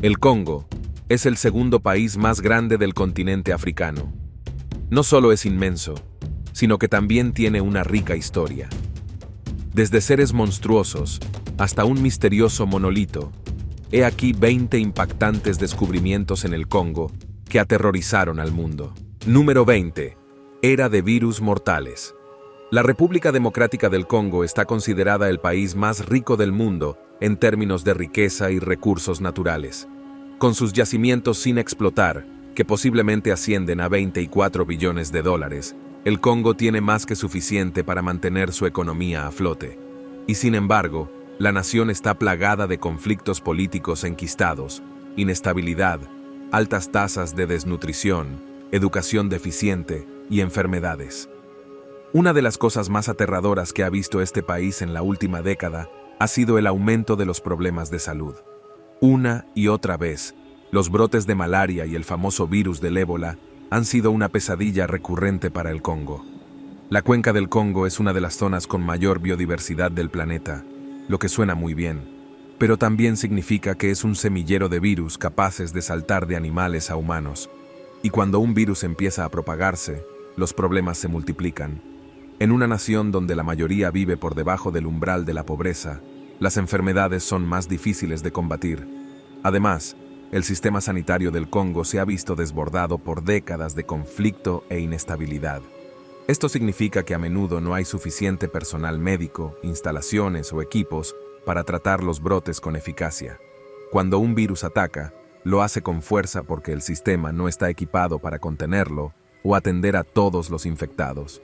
El Congo es el segundo país más grande del continente africano. No solo es inmenso, sino que también tiene una rica historia. Desde seres monstruosos hasta un misterioso monolito, he aquí 20 impactantes descubrimientos en el Congo que aterrorizaron al mundo. Número 20. Era de virus mortales. La República Democrática del Congo está considerada el país más rico del mundo en términos de riqueza y recursos naturales. Con sus yacimientos sin explotar, que posiblemente ascienden a 24 billones de dólares, el Congo tiene más que suficiente para mantener su economía a flote. Y sin embargo, la nación está plagada de conflictos políticos enquistados, inestabilidad, altas tasas de desnutrición, educación deficiente y enfermedades. Una de las cosas más aterradoras que ha visto este país en la última década ha sido el aumento de los problemas de salud. Una y otra vez, los brotes de malaria y el famoso virus del ébola han sido una pesadilla recurrente para el Congo. La cuenca del Congo es una de las zonas con mayor biodiversidad del planeta, lo que suena muy bien, pero también significa que es un semillero de virus capaces de saltar de animales a humanos. Y cuando un virus empieza a propagarse, los problemas se multiplican. En una nación donde la mayoría vive por debajo del umbral de la pobreza, las enfermedades son más difíciles de combatir. Además, el sistema sanitario del Congo se ha visto desbordado por décadas de conflicto e inestabilidad. Esto significa que a menudo no hay suficiente personal médico, instalaciones o equipos para tratar los brotes con eficacia. Cuando un virus ataca, lo hace con fuerza porque el sistema no está equipado para contenerlo o atender a todos los infectados.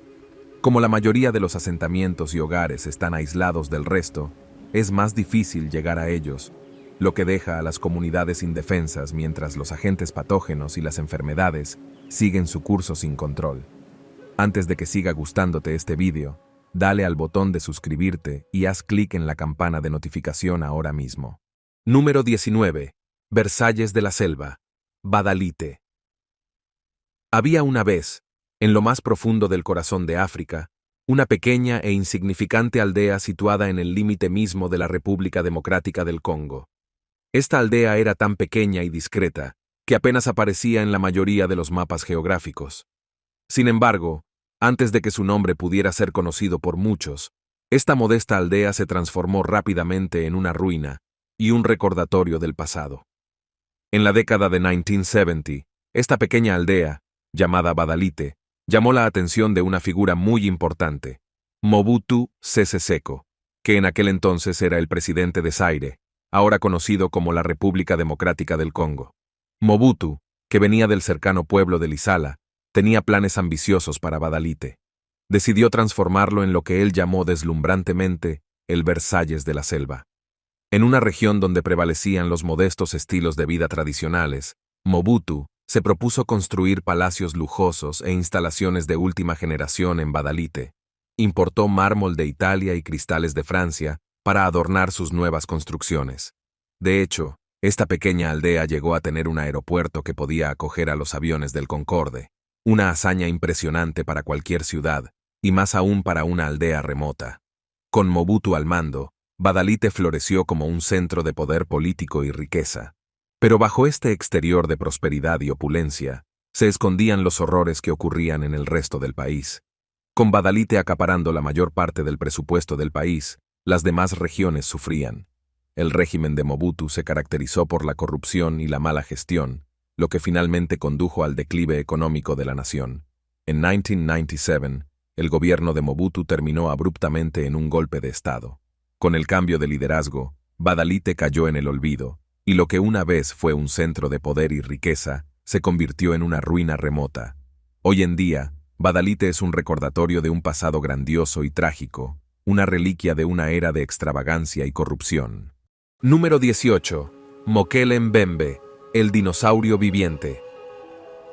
Como la mayoría de los asentamientos y hogares están aislados del resto, es más difícil llegar a ellos, lo que deja a las comunidades indefensas mientras los agentes patógenos y las enfermedades siguen su curso sin control. Antes de que siga gustándote este vídeo, dale al botón de suscribirte y haz clic en la campana de notificación ahora mismo. Número 19. Versalles de la Selva, Badalite. Había una vez, en lo más profundo del corazón de África, una pequeña e insignificante aldea situada en el límite mismo de la República Democrática del Congo. Esta aldea era tan pequeña y discreta que apenas aparecía en la mayoría de los mapas geográficos. Sin embargo, antes de que su nombre pudiera ser conocido por muchos, esta modesta aldea se transformó rápidamente en una ruina y un recordatorio del pasado. En la década de 1970, esta pequeña aldea, llamada Badalite, llamó la atención de una figura muy importante, Mobutu Sese Seko, que en aquel entonces era el presidente de Zaire, ahora conocido como la República Democrática del Congo. Mobutu, que venía del cercano pueblo de Lisala, tenía planes ambiciosos para Badalite. Decidió transformarlo en lo que él llamó deslumbrantemente el Versalles de la Selva. En una región donde prevalecían los modestos estilos de vida tradicionales, Mobutu se propuso construir palacios lujosos e instalaciones de última generación en Badalite. Importó mármol de Italia y cristales de Francia para adornar sus nuevas construcciones. De hecho, esta pequeña aldea llegó a tener un aeropuerto que podía acoger a los aviones del Concorde, una hazaña impresionante para cualquier ciudad, y más aún para una aldea remota. Con Mobutu al mando, Badalite floreció como un centro de poder político y riqueza. Pero bajo este exterior de prosperidad y opulencia, se escondían los horrores que ocurrían en el resto del país. Con Badalite acaparando la mayor parte del presupuesto del país, las demás regiones sufrían. El régimen de Mobutu se caracterizó por la corrupción y la mala gestión, lo que finalmente condujo al declive económico de la nación. En 1997, el gobierno de Mobutu terminó abruptamente en un golpe de Estado. Con el cambio de liderazgo, Badalite cayó en el olvido, y lo que una vez fue un centro de poder y riqueza, se convirtió en una ruina remota. Hoy en día, Badalite es un recordatorio de un pasado grandioso y trágico, una reliquia de una era de extravagancia y corrupción. Número 18. Mokele Mbembe, el dinosaurio viviente.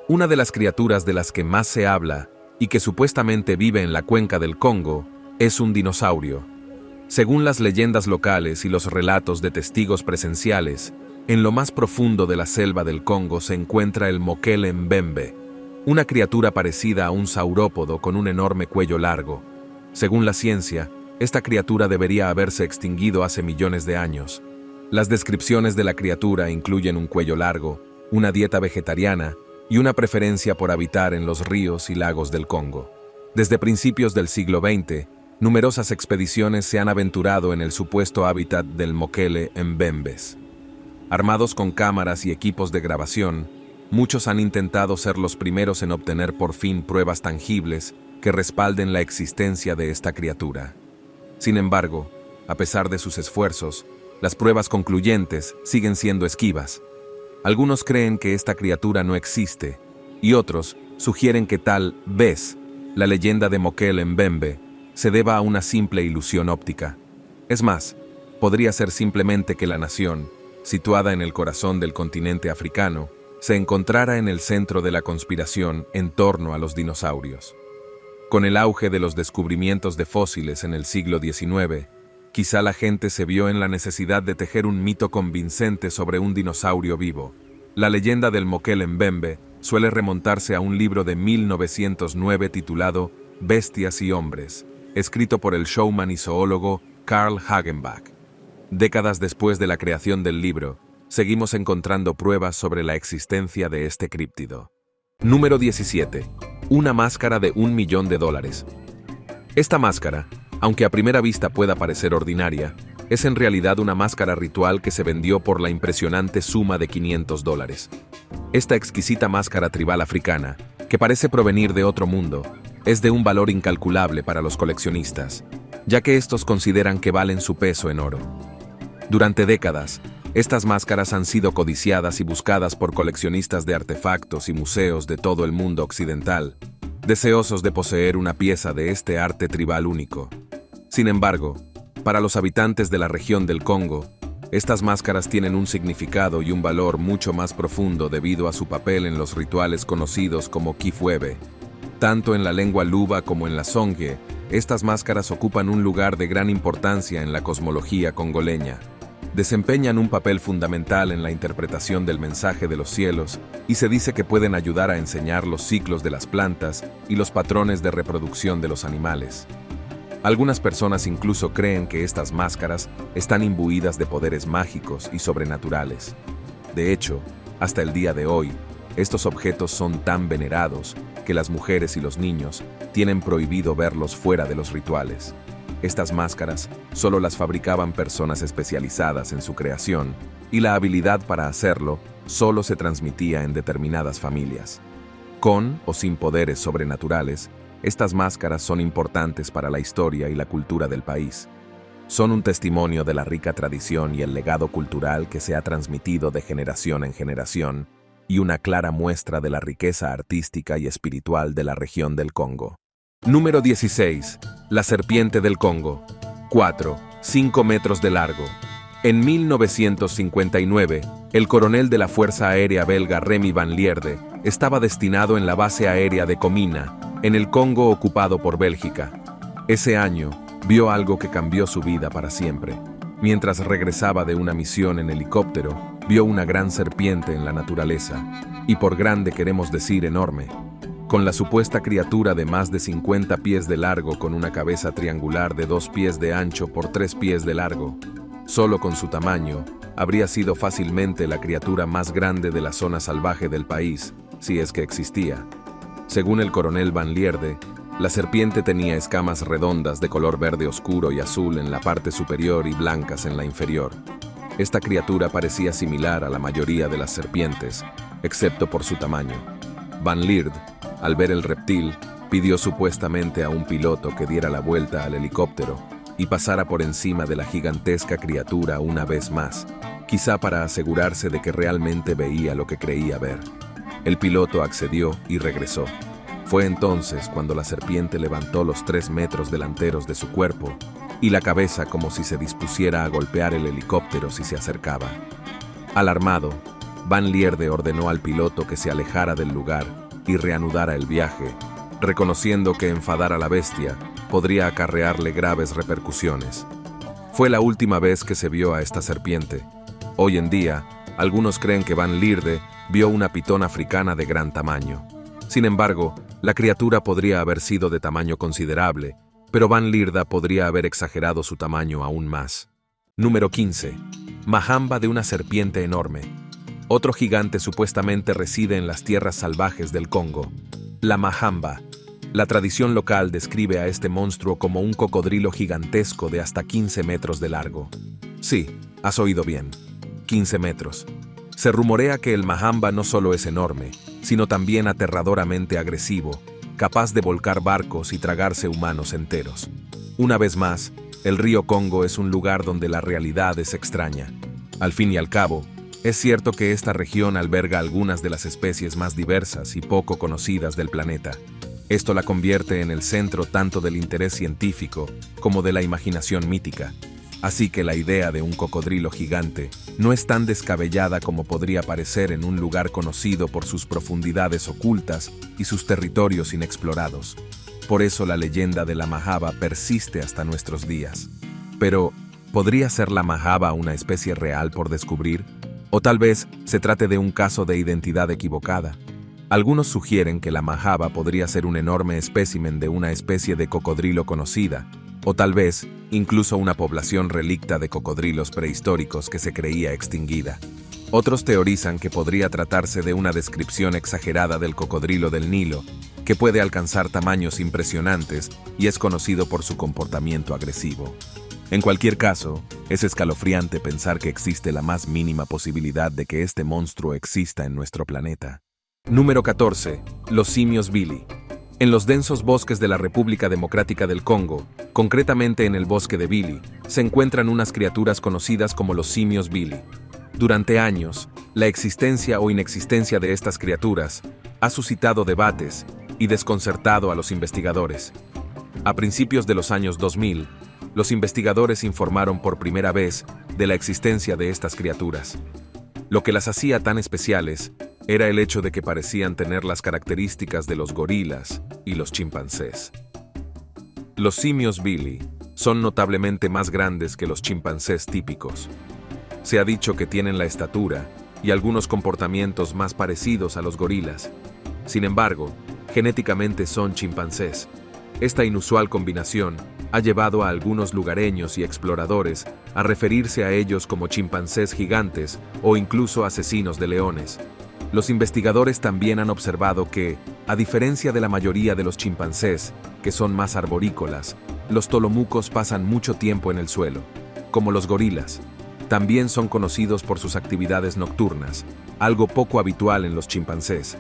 Una de las criaturas de las que más se habla, y que supuestamente vive en la cuenca del Congo, es un dinosaurio. Según las leyendas locales y los relatos de testigos presenciales, en lo más profundo de la selva del Congo se encuentra el Mokele Mbembe, una criatura parecida a un saurópodo con un enorme cuello largo. Según la ciencia, esta criatura debería haberse extinguido hace millones de años. Las descripciones de la criatura incluyen un cuello largo, una dieta vegetariana y una preferencia por habitar en los ríos y lagos del Congo. Desde principios del siglo XX, numerosas expediciones se han aventurado en el supuesto hábitat del Mokele Mbembes. Armados con cámaras y equipos de grabación, muchos han intentado ser los primeros en obtener por fin pruebas tangibles que respalden la existencia de esta criatura. Sin embargo, a pesar de sus esfuerzos, las pruebas concluyentes siguen siendo esquivas. Algunos creen que esta criatura no existe, y otros sugieren que tal vez la leyenda de Mokele Mbembe se deba a una simple ilusión óptica. Es más, podría ser simplemente que la nación, situada en el corazón del continente africano, se encontrara en el centro de la conspiración en torno a los dinosaurios. Con el auge de los descubrimientos de fósiles en el siglo XIX, quizá la gente se vio en la necesidad de tejer un mito convincente sobre un dinosaurio vivo. La leyenda del Mokele Mbembe suele remontarse a un libro de 1909 titulado Bestias y Hombres, escrito por el showman y zoólogo Carl Hagenbach. Décadas después de la creación del libro, seguimos encontrando pruebas sobre la existencia de este críptido. Número 17. Una máscara de $1 millón. Esta máscara, aunque a primera vista pueda parecer ordinaria, es en realidad una máscara ritual que se vendió por la impresionante suma de $500. Esta exquisita máscara tribal africana, que parece provenir de otro mundo, es de un valor incalculable para los coleccionistas, ya que estos consideran que valen su peso en oro. Durante décadas, estas máscaras han sido codiciadas y buscadas por coleccionistas de artefactos y museos de todo el mundo occidental, deseosos de poseer una pieza de este arte tribal único. Sin embargo, para los habitantes de la región del Congo, estas máscaras tienen un significado y un valor mucho más profundo debido a su papel en los rituales conocidos como Kifuebe. Tanto en la lengua luba como en la Songye, estas máscaras ocupan un lugar de gran importancia en la cosmología congoleña. Desempeñan un papel fundamental en la interpretación del mensaje de los cielos y se dice que pueden ayudar a enseñar los ciclos de las plantas y los patrones de reproducción de los animales. Algunas personas incluso creen que estas máscaras están imbuidas de poderes mágicos y sobrenaturales. De hecho, hasta el día de hoy, estos objetos son tan venerados que las mujeres y los niños tienen prohibido verlos fuera de los rituales. Estas máscaras solo las fabricaban personas especializadas en su creación, y la habilidad para hacerlo solo se transmitía en determinadas familias. Con o sin poderes sobrenaturales, estas máscaras son importantes para la historia y la cultura del país. Son un testimonio de la rica tradición y el legado cultural que se ha transmitido de generación en generación, y una clara muestra de la riqueza artística y espiritual de la región del Congo. Número 16. La serpiente del Congo. 5 metros de largo. En 1959, el coronel de la Fuerza Aérea belga Remy Van Lierde estaba destinado en la base aérea de Comina, en el Congo ocupado por Bélgica. Ese año, vio algo que cambió su vida para siempre. Mientras regresaba de una misión en helicóptero, vio una gran serpiente en la naturaleza, y por grande queremos decir enorme. Con la supuesta criatura de más de 50 pies de largo con una cabeza triangular de 2 pies de ancho por 3 pies de largo. Solo con su tamaño, habría sido fácilmente la criatura más grande de la zona salvaje del país, si es que existía. Según el coronel Van Lierde, la serpiente tenía escamas redondas de color verde oscuro y azul en la parte superior y blancas en la inferior. Esta criatura parecía similar a la mayoría de las serpientes, excepto por su tamaño. Van Lierde, al ver el reptil, pidió supuestamente a un piloto que diera la vuelta al helicóptero y pasara por encima de la gigantesca criatura una vez más, quizá para asegurarse de que realmente veía lo que creía ver. El piloto accedió y regresó. Fue entonces cuando la serpiente levantó los 3 metros delanteros de su cuerpo y la cabeza como si se dispusiera a golpear el helicóptero si se acercaba. Alarmado, Van Lierde ordenó al piloto que se alejara del lugar y reanudara el viaje, reconociendo que enfadar a la bestia podría acarrearle graves repercusiones. Fue la última vez que se vio a esta serpiente. Hoy en día, algunos creen que Van Lierde vio una pitón africana de gran tamaño. Sin embargo, la criatura podría haber sido de tamaño considerable, pero Van Lierde podría haber exagerado su tamaño aún más. Número 15. Majamba de una serpiente enorme. Otro gigante supuestamente reside en las tierras salvajes del Congo. La majamba. La tradición local describe a este monstruo como un cocodrilo gigantesco de hasta 15 metros de largo. Sí, has oído bien. 15 metros. Se rumorea que el majamba no solo es enorme, sino también aterradoramente agresivo, capaz de volcar barcos y tragarse humanos enteros. Una vez más, el río Congo es un lugar donde la realidad es extraña. Al fin y al cabo, es cierto que esta región alberga algunas de las especies más diversas y poco conocidas del planeta. Esto la convierte en el centro tanto del interés científico como de la imaginación mítica. Así que la idea de un cocodrilo gigante no es tan descabellada como podría parecer en un lugar conocido por sus profundidades ocultas y sus territorios inexplorados. Por eso la leyenda de la majaba persiste hasta nuestros días. Pero, ¿podría ser la majaba una especie real por descubrir? O tal vez se trate de un caso de identidad equivocada. Algunos sugieren que la majaba podría ser un enorme espécimen de una especie de cocodrilo conocida, o tal vez incluso una población relicta de cocodrilos prehistóricos que se creía extinguida. Otros teorizan que podría tratarse de una descripción exagerada del cocodrilo del Nilo, que puede alcanzar tamaños impresionantes y es conocido por su comportamiento agresivo. En cualquier caso, es escalofriante pensar que existe la más mínima posibilidad de que este monstruo exista en nuestro planeta. Número 14. Los simios Billy. En los densos bosques de la República Democrática del Congo, concretamente en el bosque de Billy, se encuentran unas criaturas conocidas como los simios Billy. Durante años, la existencia o inexistencia de estas criaturas ha suscitado debates y desconcertado a los investigadores. A principios de los años 2000, los investigadores informaron por primera vez de la existencia de estas criaturas. Lo que las hacía tan especiales era el hecho de que parecían tener las características de los gorilas y los chimpancés. Los simios Billy son notablemente más grandes que los chimpancés típicos. Se ha dicho que tienen la estatura y algunos comportamientos más parecidos a los gorilas. Sin embargo, genéticamente son chimpancés. Esta inusual combinación ha llevado a algunos lugareños y exploradores a referirse a ellos como chimpancés gigantes o incluso asesinos de leones. Los investigadores también han observado que, a diferencia de la mayoría de los chimpancés, que son más arborícolas, los tolomucos pasan mucho tiempo en el suelo, como los gorilas. También son conocidos por sus actividades nocturnas, algo poco habitual en los chimpancés.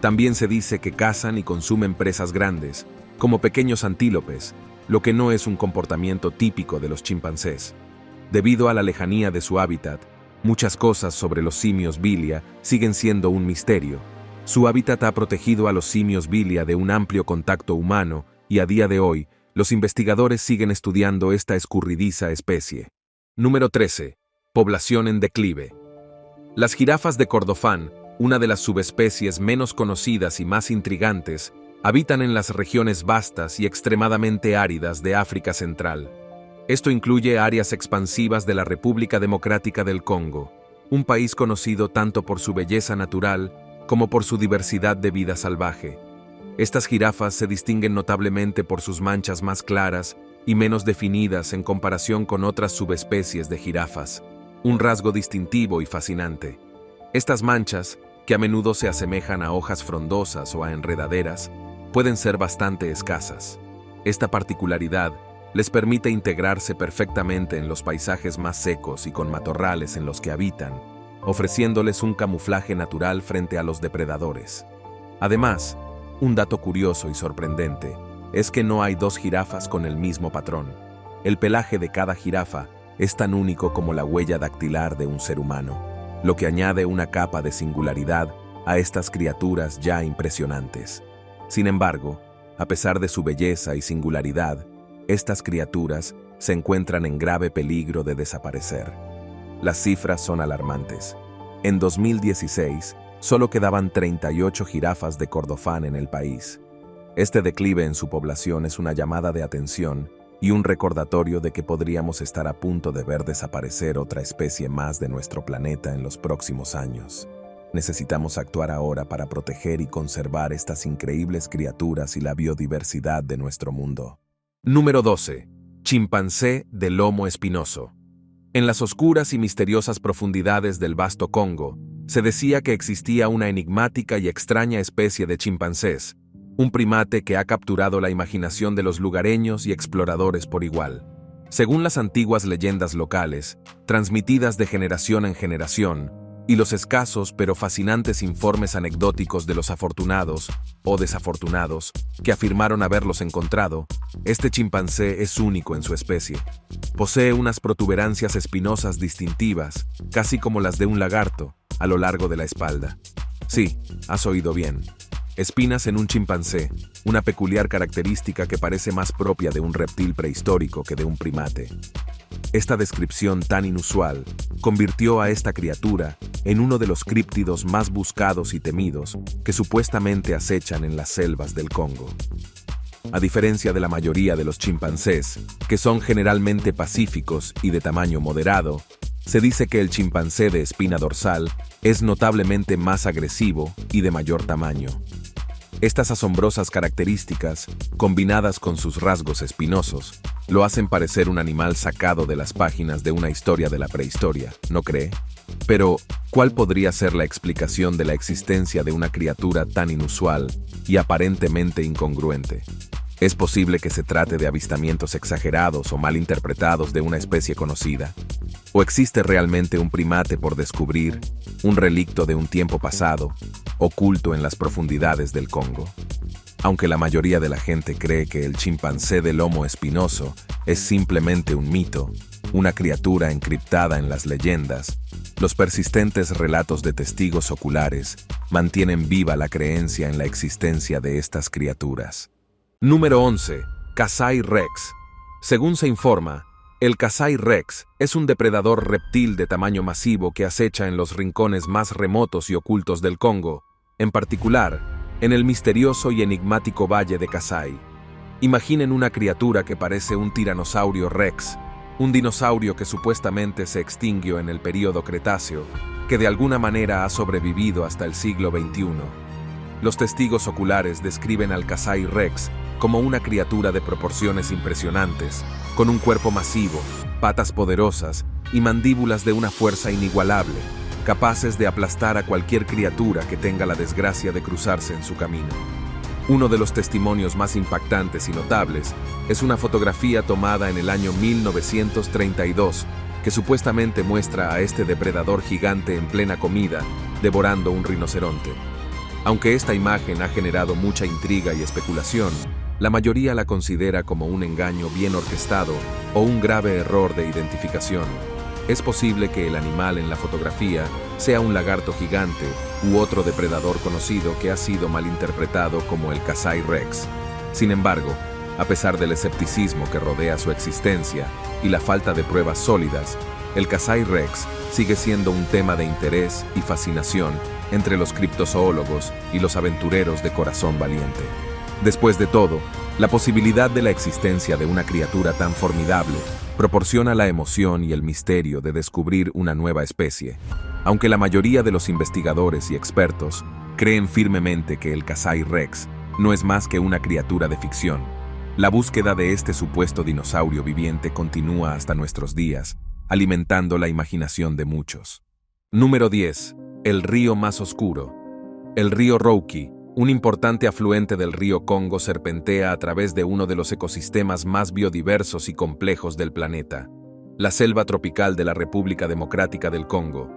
También se dice que cazan y consumen presas grandes, como pequeños antílopes, lo que no es un comportamiento típico de los chimpancés. Debido a la lejanía de su hábitat, muchas cosas sobre los simios Bilia siguen siendo un misterio. Su hábitat ha protegido a los simios Bilia de un amplio contacto humano y a día de hoy, los investigadores siguen estudiando esta escurridiza especie. Número 13. Población en declive. Las jirafas de Kordofán, una de las subespecies menos conocidas y más intrigantes, habitan en las regiones vastas y extremadamente áridas de África Central. Esto incluye áreas expansivas de la República Democrática del Congo, un país conocido tanto por su belleza natural como por su diversidad de vida salvaje. Estas jirafas se distinguen notablemente por sus manchas más claras y menos definidas en comparación con otras subespecies de jirafas, un rasgo distintivo y fascinante. Estas manchas, que a menudo se asemejan a hojas frondosas o a enredaderas, pueden ser bastante escasas. Esta particularidad les permite integrarse perfectamente en los paisajes más secos y con matorrales en los que habitan, ofreciéndoles un camuflaje natural frente a los depredadores. Además, un dato curioso y sorprendente es que no hay dos jirafas con el mismo patrón. El pelaje de cada jirafa es tan único como la huella dactilar de un ser humano, lo que añade una capa de singularidad a estas criaturas ya impresionantes. Sin embargo, a pesar de su belleza y singularidad, estas criaturas se encuentran en grave peligro de desaparecer. Las cifras son alarmantes. En 2016, solo quedaban 38 jirafas de Kordofán en el país. Este declive en su población es una llamada de atención y un recordatorio de que podríamos estar a punto de ver desaparecer otra especie más de nuestro planeta en los próximos años. Necesitamos actuar ahora para proteger y conservar estas increíbles criaturas y la biodiversidad de nuestro mundo. Número 12. Chimpancé de lomo espinoso. En las oscuras y misteriosas profundidades del vasto Congo, se decía que existía una enigmática y extraña especie de chimpancés, un primate que ha capturado la imaginación de los lugareños y exploradores por igual. Según las antiguas leyendas locales, transmitidas de generación en generación, y los escasos pero fascinantes informes anecdóticos de los afortunados o desafortunados que afirmaron haberlos encontrado, este chimpancé es único en su especie. Posee unas protuberancias espinosas distintivas, casi como las de un lagarto, a lo largo de la espalda. Sí, has oído bien. Espinas en un chimpancé, una peculiar característica que parece más propia de un reptil prehistórico que de un primate. Esta descripción tan inusual convirtió a esta criatura en uno de los críptidos más buscados y temidos que supuestamente acechan en las selvas del Congo. A diferencia de la mayoría de los chimpancés, que son generalmente pacíficos y de tamaño moderado, se dice que el chimpancé de espina dorsal es notablemente más agresivo y de mayor tamaño. Estas asombrosas características, combinadas con sus rasgos espinosos, lo hacen parecer un animal sacado de las páginas de una historia de la prehistoria, ¿no cree? Pero, ¿cuál podría ser la explicación de la existencia de una criatura tan inusual y aparentemente incongruente? ¿Es posible que se trate de avistamientos exagerados o mal interpretados de una especie conocida? ¿O existe realmente un primate por descubrir, un relicto de un tiempo pasado, oculto en las profundidades del Congo? Aunque la mayoría de la gente cree que el chimpancé de lomo espinoso es simplemente un mito, una criatura encriptada en las leyendas, los persistentes relatos de testigos oculares mantienen viva la creencia en la existencia de estas criaturas. Número 11. Kasai Rex. Según se informa, el Kasai Rex es un depredador reptil de tamaño masivo que acecha en los rincones más remotos y ocultos del Congo, en particular, en el misterioso y enigmático valle de Kasai. Imaginen una criatura que parece un tiranosaurio rex, un dinosaurio que supuestamente se extinguió en el período Cretáceo, que de alguna manera ha sobrevivido hasta el siglo XXI. Los testigos oculares describen al Kasai Rex como una criatura de proporciones impresionantes, con un cuerpo masivo, patas poderosas y mandíbulas de una fuerza inigualable, capaces de aplastar a cualquier criatura que tenga la desgracia de cruzarse en su camino. Uno de los testimonios más impactantes y notables es una fotografía tomada en el año 1932, que supuestamente muestra a este depredador gigante en plena comida, devorando un rinoceronte. Aunque esta imagen ha generado mucha intriga y especulación, la mayoría la considera como un engaño bien orquestado o un grave error de identificación. Es posible que el animal en la fotografía sea un lagarto gigante u otro depredador conocido que ha sido malinterpretado como el Kasai Rex. Sin embargo, a pesar del escepticismo que rodea su existencia y la falta de pruebas sólidas, el Kasai Rex sigue siendo un tema de interés y fascinación entre los criptozoólogos y los aventureros de corazón valiente. Después de todo, la posibilidad de la existencia de una criatura tan formidable proporciona la emoción y el misterio de descubrir una nueva especie, aunque la mayoría de los investigadores y expertos creen firmemente que el Kasai Rex no es más que una criatura de ficción. La búsqueda de este supuesto dinosaurio viviente continúa hasta nuestros días, alimentando la imaginación de muchos. Número 10. El río más oscuro. El río Rouki, un importante afluente del río Congo, serpentea a través de uno de los ecosistemas más biodiversos y complejos del planeta, la selva tropical de la República Democrática del Congo.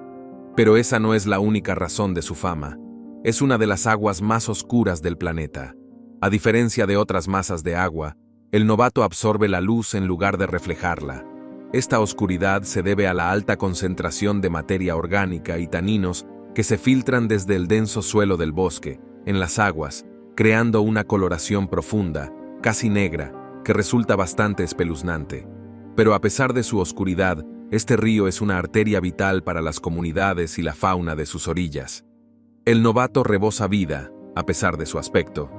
Pero esa no es la única razón de su fama. Es una de las aguas más oscuras del planeta. A diferencia de otras masas de agua, el novato absorbe la luz en lugar de reflejarla. Esta oscuridad se debe a la alta concentración de materia orgánica y taninos que se filtran desde el denso suelo del bosque, en las aguas, creando una coloración profunda, casi negra, que resulta bastante espeluznante. Pero a pesar de su oscuridad, este río es una arteria vital para las comunidades y la fauna de sus orillas. El novato rebosa vida, a pesar de su aspecto.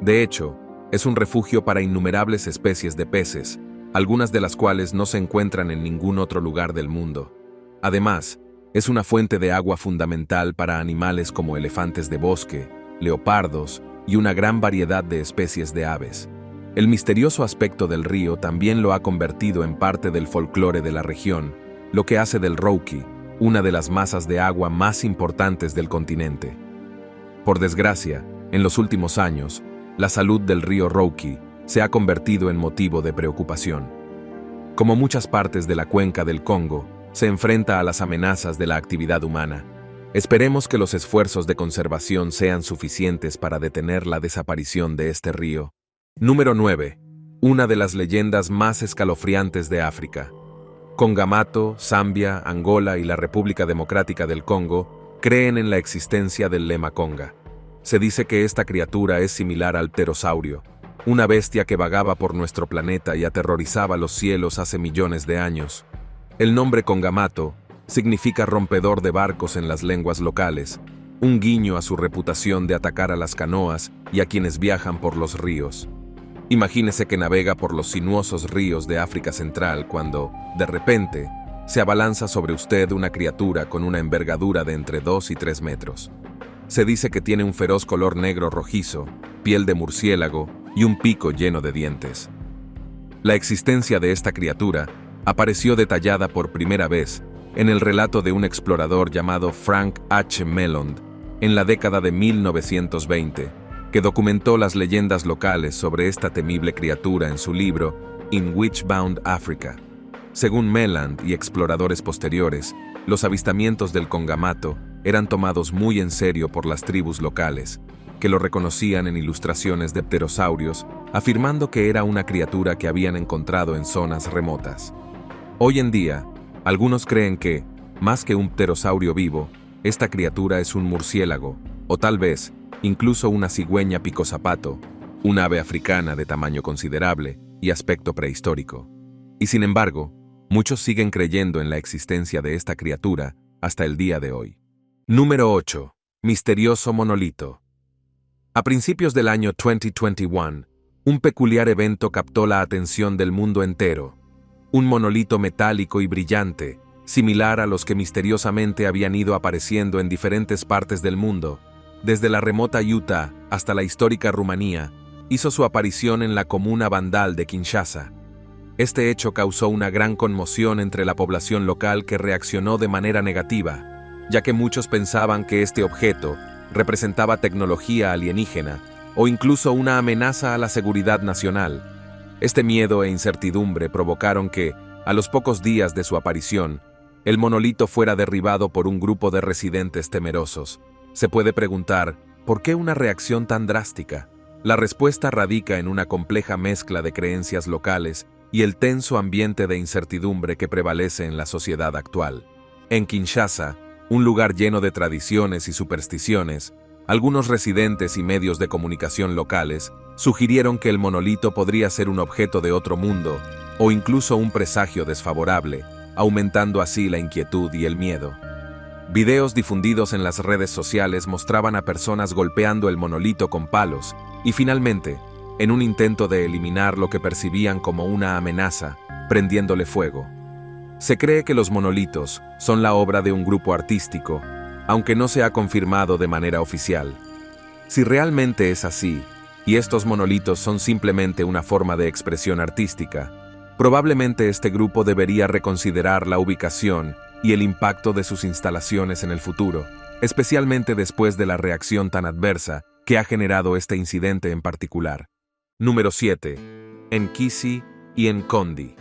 De hecho, es un refugio para innumerables especies de peces, algunas de las cuales no se encuentran en ningún otro lugar del mundo. Además, es una fuente de agua fundamental para animales como elefantes de bosque, leopardos y una gran variedad de especies de aves. El misterioso aspecto del río también lo ha convertido en parte del folclore de la región, lo que hace del Rauki una de las masas de agua más importantes del continente. Por desgracia, en los últimos años, la salud del río Rauki se ha convertido en motivo de preocupación. Como muchas partes de la cuenca del Congo, se enfrenta a las amenazas de la actividad humana. Esperemos que los esfuerzos de conservación sean suficientes para detener la desaparición de este río. Número 9. Una de las leyendas más escalofriantes de África. Congamato, Zambia, Angola y la República Democrática del Congo creen en la existencia del lema Conga. Se dice que esta criatura es similar al pterosaurio, una bestia que vagaba por nuestro planeta y aterrorizaba los cielos hace millones de años. El nombre Congamato significa rompedor de barcos en las lenguas locales, un guiño a su reputación de atacar a las canoas y a quienes viajan por los ríos. Imagínese que navega por los sinuosos ríos de África Central cuando, de repente, se abalanza sobre usted una criatura con una envergadura de entre 2 y 3 metros. Se dice que tiene un feroz color negro rojizo, piel de murciélago y un pico lleno de dientes. La existencia de esta criatura apareció detallada por primera vez en el relato de un explorador llamado Frank H. Mellon en la década de 1920, que documentó las leyendas locales sobre esta temible criatura en su libro In Witch-Bound Africa. Según Mellon y exploradores posteriores, los avistamientos del Congamato eran tomados muy en serio por las tribus locales, que lo reconocían en ilustraciones de pterosaurios, afirmando que era una criatura que habían encontrado en zonas remotas. Hoy en día, algunos creen que, más que un pterosaurio vivo, esta criatura es un murciélago, o tal vez, incluso una cigüeña picozapato, un ave africana de tamaño considerable y aspecto prehistórico. Y sin embargo, muchos siguen creyendo en la existencia de esta criatura hasta el día de hoy. Número 8. Misterioso monolito. A principios del año 2021, un peculiar evento captó la atención del mundo entero. Un monolito metálico y brillante, similar a los que misteriosamente habían ido apareciendo en diferentes partes del mundo, desde la remota Utah hasta la histórica Rumanía, hizo su aparición en la comuna Bandal de Kinshasa. Este hecho causó una gran conmoción entre la población local que reaccionó de manera negativa, ya que muchos pensaban que este objeto representaba tecnología alienígena o incluso una amenaza a la seguridad nacional. Este miedo e incertidumbre provocaron que, a los pocos días de su aparición, el monolito fuera derribado por un grupo de residentes temerosos. Se puede preguntar, ¿por qué una reacción tan drástica? La respuesta radica en una compleja mezcla de creencias locales y el tenso ambiente de incertidumbre que prevalece en la sociedad actual. En Kinshasa, un lugar lleno de tradiciones y supersticiones, algunos residentes y medios de comunicación locales sugirieron que el monolito podría ser un objeto de otro mundo o incluso un presagio desfavorable, aumentando así la inquietud y el miedo. Videos difundidos en las redes sociales mostraban a personas golpeando el monolito con palos y finalmente, en un intento de eliminar lo que percibían como una amenaza, prendiéndole fuego. Se cree que los monolitos son la obra de un grupo artístico, aunque no se ha confirmado de manera oficial. Si realmente es así, y estos monolitos son simplemente una forma de expresión artística, probablemente este grupo debería reconsiderar la ubicación y el impacto de sus instalaciones en el futuro, especialmente después de la reacción tan adversa que ha generado este incidente en particular. Número 7. Nkisi y Nkondi.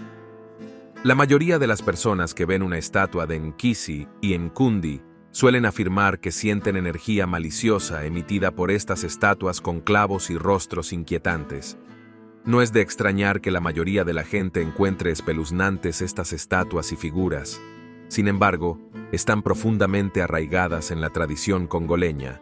La mayoría de las personas que ven una estatua de Nkisi y Nkundi suelen afirmar que sienten energía maliciosa emitida por estas estatuas con clavos y rostros inquietantes. No es de extrañar que la mayoría de la gente encuentre espeluznantes estas estatuas y figuras. Sin embargo, están profundamente arraigadas en la tradición congoleña.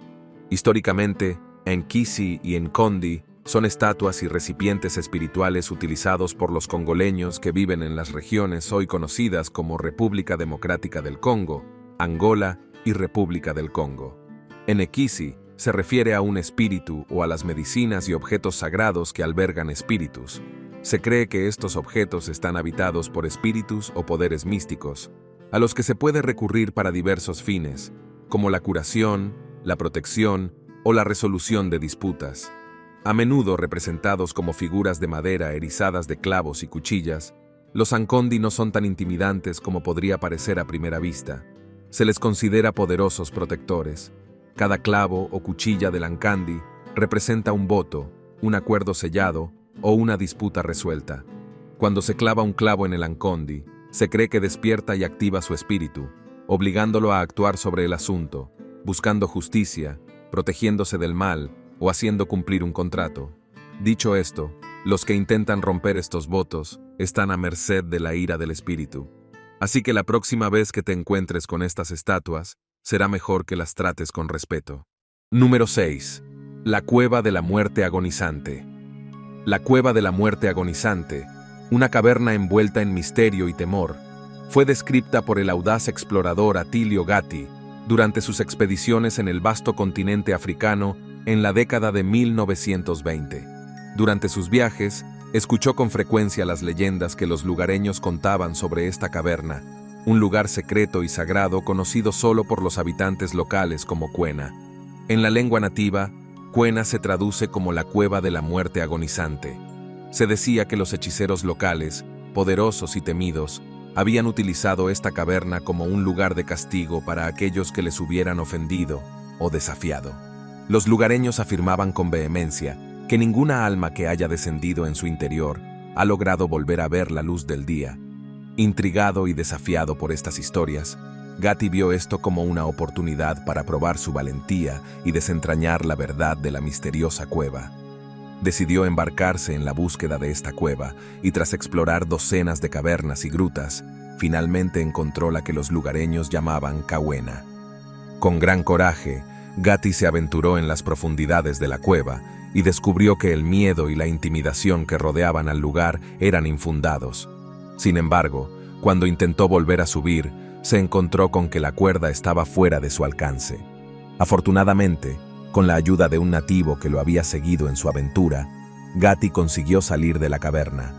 Históricamente, Nkisi y Nkondi son estatuas y recipientes espirituales utilizados por los congoleños que viven en las regiones hoy conocidas como República Democrática del Congo, Angola y República del Congo. Nkisi se refiere a un espíritu o a las medicinas y objetos sagrados que albergan espíritus. Se cree que estos objetos están habitados por espíritus o poderes místicos, a los que se puede recurrir para diversos fines, como la curación, la protección o la resolución de disputas. A menudo representados como figuras de madera erizadas de clavos y cuchillas, Los Ankondi no son tan intimidantes como podría parecer a primera vista. Se les considera poderosos protectores. Cada clavo o cuchilla del Ankandi representa un voto, un acuerdo sellado o una disputa resuelta. Cuando se clava un clavo en el Ankondi, se cree que despierta y activa su espíritu, obligándolo a actuar sobre el asunto, buscando justicia, protegiéndose del mal o haciendo cumplir un contrato. Dicho esto, los que intentan romper estos votos están a merced de la ira del espíritu. Así que la próxima vez que te encuentres con estas estatuas, será mejor que las trates con respeto. Número 6. La Cueva de la Muerte Agonizante. La Cueva de la Muerte Agonizante, una caverna envuelta en misterio y temor, fue descrita por el audaz explorador Attilio Gatti durante sus expediciones en el vasto continente africano en la década de 1920. Durante sus viajes, escuchó con frecuencia las leyendas que los lugareños contaban sobre esta caverna, un lugar secreto y sagrado conocido solo por los habitantes locales como Cuena. En la lengua nativa, Cuena se traduce como la cueva de la muerte agonizante. Se decía que los hechiceros locales, poderosos y temidos, habían utilizado esta caverna como un lugar de castigo para aquellos que les hubieran ofendido o desafiado. Los lugareños afirmaban con vehemencia que ninguna alma que haya descendido en su interior ha logrado volver a ver la luz del día. Intrigado y desafiado por estas historias, Gatti vio esto como una oportunidad para probar su valentía y desentrañar la verdad de la misteriosa cueva. Decidió embarcarse en la búsqueda de esta cueva y tras explorar docenas de cavernas y grutas, finalmente encontró la que los lugareños llamaban Cauena. Con gran coraje, Gatti se aventuró en las profundidades de la cueva y descubrió que el miedo y la intimidación que rodeaban al lugar eran infundados. Sin embargo, cuando intentó volver a subir, se encontró con que la cuerda estaba fuera de su alcance. Afortunadamente, con la ayuda de un nativo que lo había seguido en su aventura, Gatti consiguió salir de la caverna.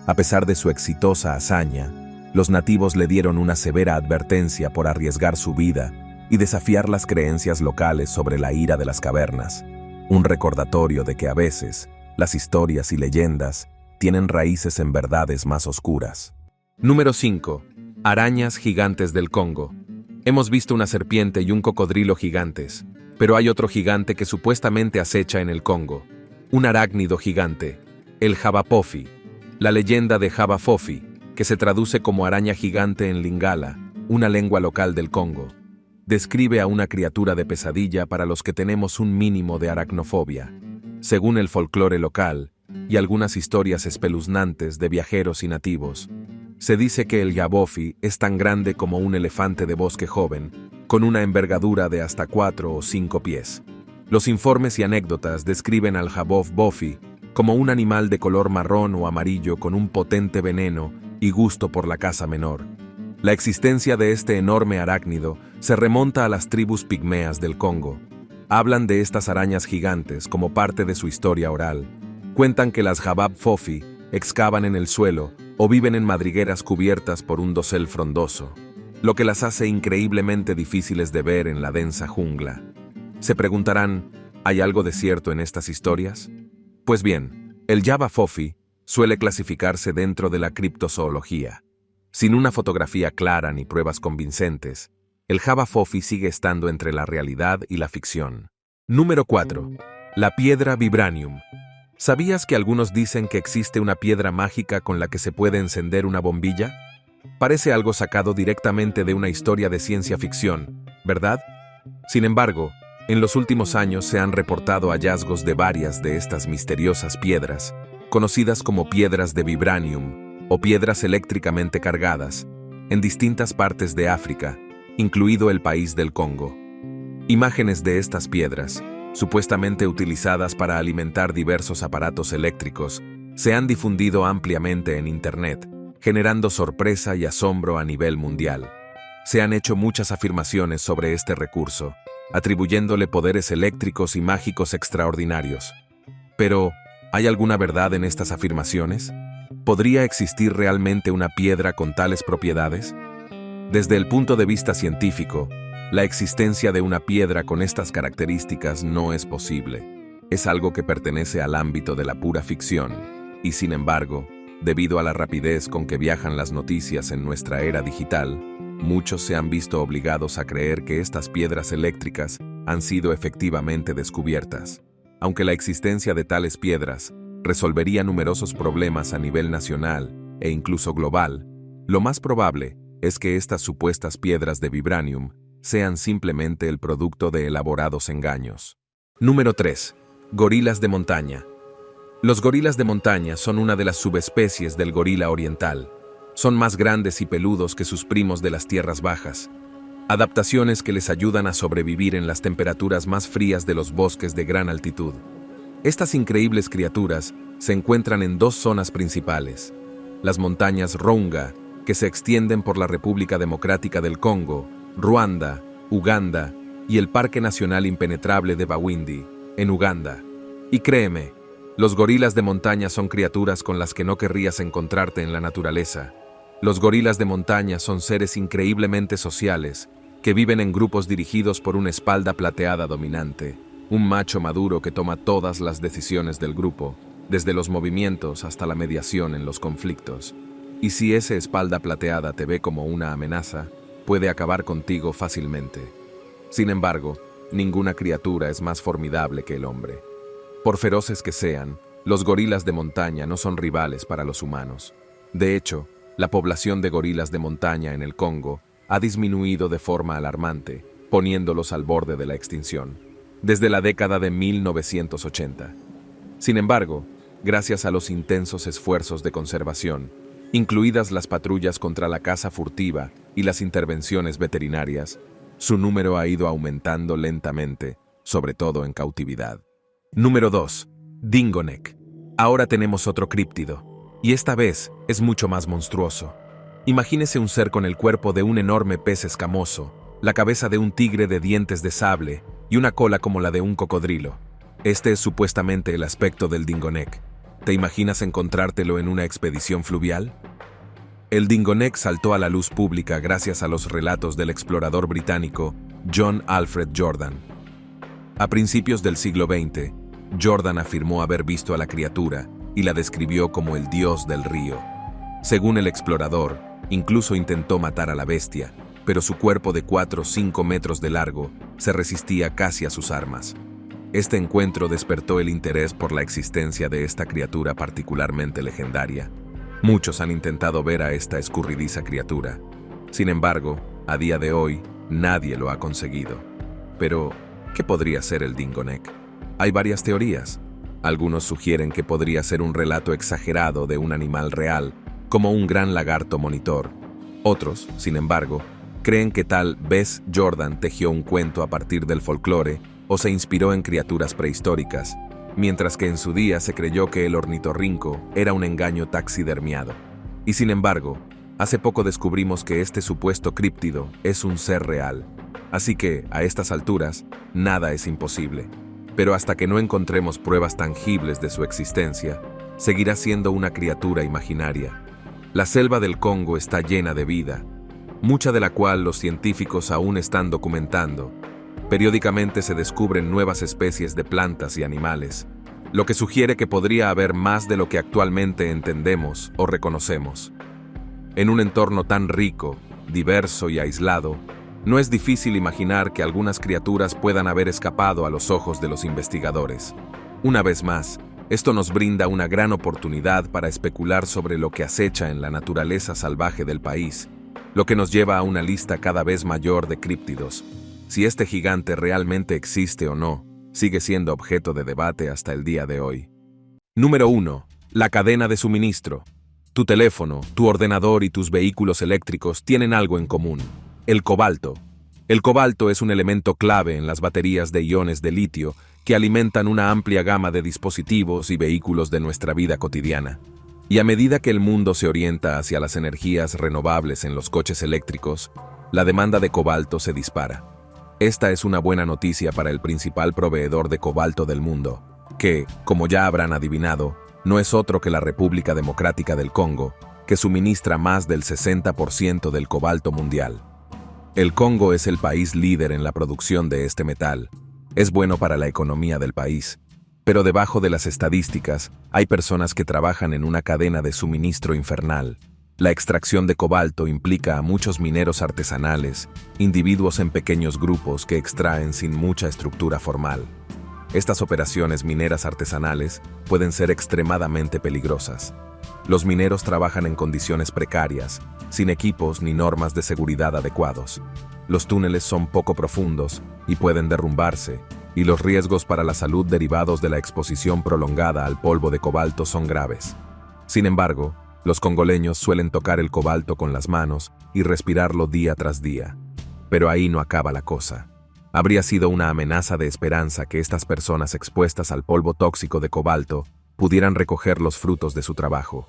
A pesar de su exitosa hazaña, los nativos le dieron una severa advertencia por arriesgar su vida y desafiar las creencias locales sobre la ira de las cavernas, un recordatorio de que a veces las historias y leyendas tienen raíces en verdades más oscuras. Número 5. Arañas gigantes del Congo. Hemos visto una serpiente y un cocodrilo gigantes, pero hay otro gigante que supuestamente acecha en el Congo, un arácnido gigante, el Javafofi. La leyenda de Javafofi, que se traduce como araña gigante en Lingala, una lengua local del Congo, describe a una criatura de pesadilla para los que tenemos un mínimo de aracnofobia. Según el folclore local y algunas historias espeluznantes de viajeros y nativos, se dice que el Javafofi es tan grande como un elefante de bosque joven, con una envergadura de hasta 4 o 5 pies. Los informes y anécdotas describen al Javafofi como un animal de color marrón o amarillo con un potente veneno y gusto por la caza menor. La existencia de este enorme arácnido se remonta a las tribus pigmeas del Congo. Hablan de estas arañas gigantes como parte de su historia oral. Cuentan que las Javafofi excavan en el suelo o viven en madrigueras cubiertas por un dosel frondoso, lo que las hace increíblemente difíciles de ver en la densa jungla. Se preguntarán, ¿hay algo de cierto en estas historias? Pues bien, el Javafofi suele clasificarse dentro de la criptozoología. Sin una fotografía clara ni pruebas convincentes, el Javafofi sigue estando entre la realidad y la ficción. Número 4. La piedra Vibranium. ¿Sabías que algunos dicen que existe una piedra mágica con la que se puede encender una bombilla? Parece algo sacado directamente de una historia de ciencia ficción, ¿verdad? Sin embargo, en los últimos años se han reportado hallazgos de varias de estas misteriosas piedras, conocidas como piedras de vibranium o piedras eléctricamente cargadas, en distintas partes de África, incluido el país del Congo. Imágenes de estas piedras, supuestamente utilizadas para alimentar diversos aparatos eléctricos, se han difundido ampliamente en Internet, generando sorpresa y asombro a nivel mundial. Se han hecho muchas afirmaciones sobre este recurso, atribuyéndole poderes eléctricos y mágicos extraordinarios. Pero, ¿hay alguna verdad en estas afirmaciones? ¿Podría existir realmente una piedra con tales propiedades? Desde el punto de vista científico, la existencia de una piedra con estas características no es posible. Es algo que pertenece al ámbito de la pura ficción, y sin embargo, Debido a la rapidez con que viajan las noticias en nuestra era digital, muchos se han visto obligados a creer que estas piedras eléctricas han sido efectivamente descubiertas. Aunque la existencia de tales piedras resolvería numerosos problemas a nivel nacional e incluso global, lo más probable es que estas supuestas piedras de vibranium sean simplemente el producto de elaborados engaños. Número 3. Gorilas de montaña. Los gorilas de montaña son una de las subespecies del gorila oriental. Son más grandes y peludos que sus primos de las tierras bajas. Adaptaciones que les ayudan a sobrevivir en las temperaturas más frías de los bosques de gran altitud. Estas increíbles criaturas se encuentran en dos zonas principales: las montañas Runga, que se extienden por la República Democrática del Congo, Ruanda, Uganda, y el Parque Nacional Impenetrable de Bawindi, en Uganda. Y créeme, los gorilas de montaña son criaturas con las que no querrías encontrarte en la naturaleza. Los gorilas de montaña son seres increíblemente sociales, que viven en grupos dirigidos por una espalda plateada dominante, un macho maduro que toma todas las decisiones del grupo, desde los movimientos hasta la mediación en los conflictos. Y si esa espalda plateada te ve como una amenaza, puede acabar contigo fácilmente. Sin embargo, ninguna criatura es más formidable que el hombre. Por feroces que sean, los gorilas de montaña no son rivales para los humanos. De hecho, la población de gorilas de montaña en el Congo ha disminuido de forma alarmante, poniéndolos al borde de la extinción, desde la década de 1980. Sin embargo, gracias a los intensos esfuerzos de conservación, incluidas las patrullas contra la caza furtiva y las intervenciones veterinarias, su número ha ido aumentando lentamente, sobre todo en cautividad. Número 2. Dingonek. Ahora tenemos otro críptido, y esta vez es mucho más monstruoso. Imagínese un ser con el cuerpo de un enorme pez escamoso, la cabeza de un tigre de dientes de sable y una cola como la de un cocodrilo. Este es supuestamente el aspecto del dingonek. ¿Te imaginas encontrártelo en una expedición fluvial? El dingonek saltó a la luz pública gracias a los relatos del explorador británico John Alfred Jordan. A principios del siglo XX, Jordan afirmó haber visto a la criatura y la describió como el dios del río. Según el explorador, incluso intentó matar a la bestia, pero su cuerpo de 4 o 5 metros de largo se resistía casi a sus armas. Este encuentro despertó el interés por la existencia de esta criatura particularmente legendaria. Muchos han intentado ver a esta escurridiza criatura. Sin embargo, a día de hoy, nadie lo ha conseguido. Pero, ¿qué podría ser el dingonek? Hay varias teorías. Algunos sugieren que podría ser un relato exagerado de un animal real, como un gran lagarto monitor. Otros, sin embargo, creen que tal vez Jordan tejió un cuento a partir del folclore o se inspiró en criaturas prehistóricas, mientras que en su día se creyó que el ornitorrinco era un engaño taxidermiado. Y sin embargo, hace poco descubrimos que este supuesto críptido es un ser real. Así que, a estas alturas, nada es imposible. Pero hasta que no encontremos pruebas tangibles de su existencia, seguirá siendo una criatura imaginaria. La selva del Congo está llena de vida, mucha de la cual los científicos aún están documentando. Periódicamente se descubren nuevas especies de plantas y animales, lo que sugiere que podría haber más de lo que actualmente entendemos o reconocemos. En un entorno tan rico, diverso y aislado, no es difícil imaginar que algunas criaturas puedan haber escapado a los ojos de los investigadores. Una vez más, esto nos brinda una gran oportunidad para especular sobre lo que acecha en la naturaleza salvaje del país, lo que nos lleva a una lista cada vez mayor de críptidos. Si este gigante realmente existe o no, sigue siendo objeto de debate hasta el día de hoy. Número 1. La cadena de suministro. Tu teléfono, tu ordenador y tus vehículos eléctricos tienen algo en común: el cobalto. El cobalto es un elemento clave en las baterías de iones de litio que alimentan una amplia gama de dispositivos y vehículos de nuestra vida cotidiana. Y a medida que el mundo se orienta hacia las energías renovables en los coches eléctricos, la demanda de cobalto se dispara. Esta es una buena noticia para el principal proveedor de cobalto del mundo, que, como ya habrán adivinado, no es otro que la República Democrática del Congo, que suministra más del 60% del cobalto mundial. El Congo es el país líder en la producción de este metal. Es bueno para la economía del país. Pero debajo de las estadísticas, hay personas que trabajan en una cadena de suministro infernal. La extracción de cobalto implica a muchos mineros artesanales, individuos en pequeños grupos que extraen sin mucha estructura formal. Estas operaciones mineras artesanales pueden ser extremadamente peligrosas. Los mineros trabajan en condiciones precarias, sin equipos ni normas de seguridad adecuados. Los túneles son poco profundos y pueden derrumbarse, y los riesgos para la salud derivados de la exposición prolongada al polvo de cobalto son graves. Sin embargo, los congoleños suelen tocar el cobalto con las manos y respirarlo día tras día. Pero ahí no acaba la cosa. Habría sido una amenaza de esperanza que estas personas expuestas al polvo tóxico de cobalto pudieran recoger los frutos de su trabajo.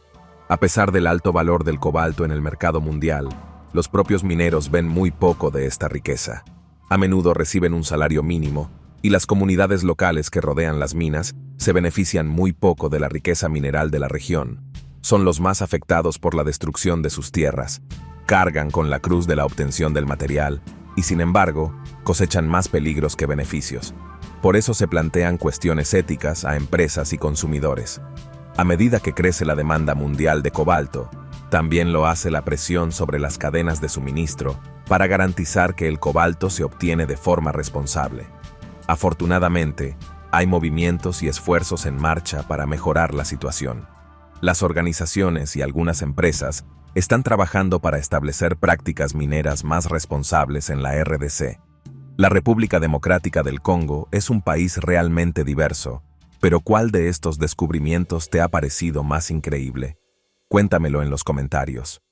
A pesar del alto valor del cobalto en el mercado mundial, los propios mineros ven muy poco de esta riqueza. A menudo reciben un salario mínimo, y las comunidades locales que rodean las minas se benefician muy poco de la riqueza mineral de la región. Son los más afectados por la destrucción de sus tierras, cargan con la cruz de la obtención del material y, sin embargo, cosechan más peligros que beneficios. Por eso se plantean cuestiones éticas a empresas y consumidores. A medida que crece la demanda mundial de cobalto, también lo hace la presión sobre las cadenas de suministro para garantizar que el cobalto se obtiene de forma responsable. Afortunadamente, hay movimientos y esfuerzos en marcha para mejorar la situación. Las organizaciones y algunas empresas están trabajando para establecer prácticas mineras más responsables en la RDC. La República Democrática del Congo es un país realmente diverso, pero ¿cuál de estos descubrimientos te ha parecido más increíble? Cuéntamelo en los comentarios.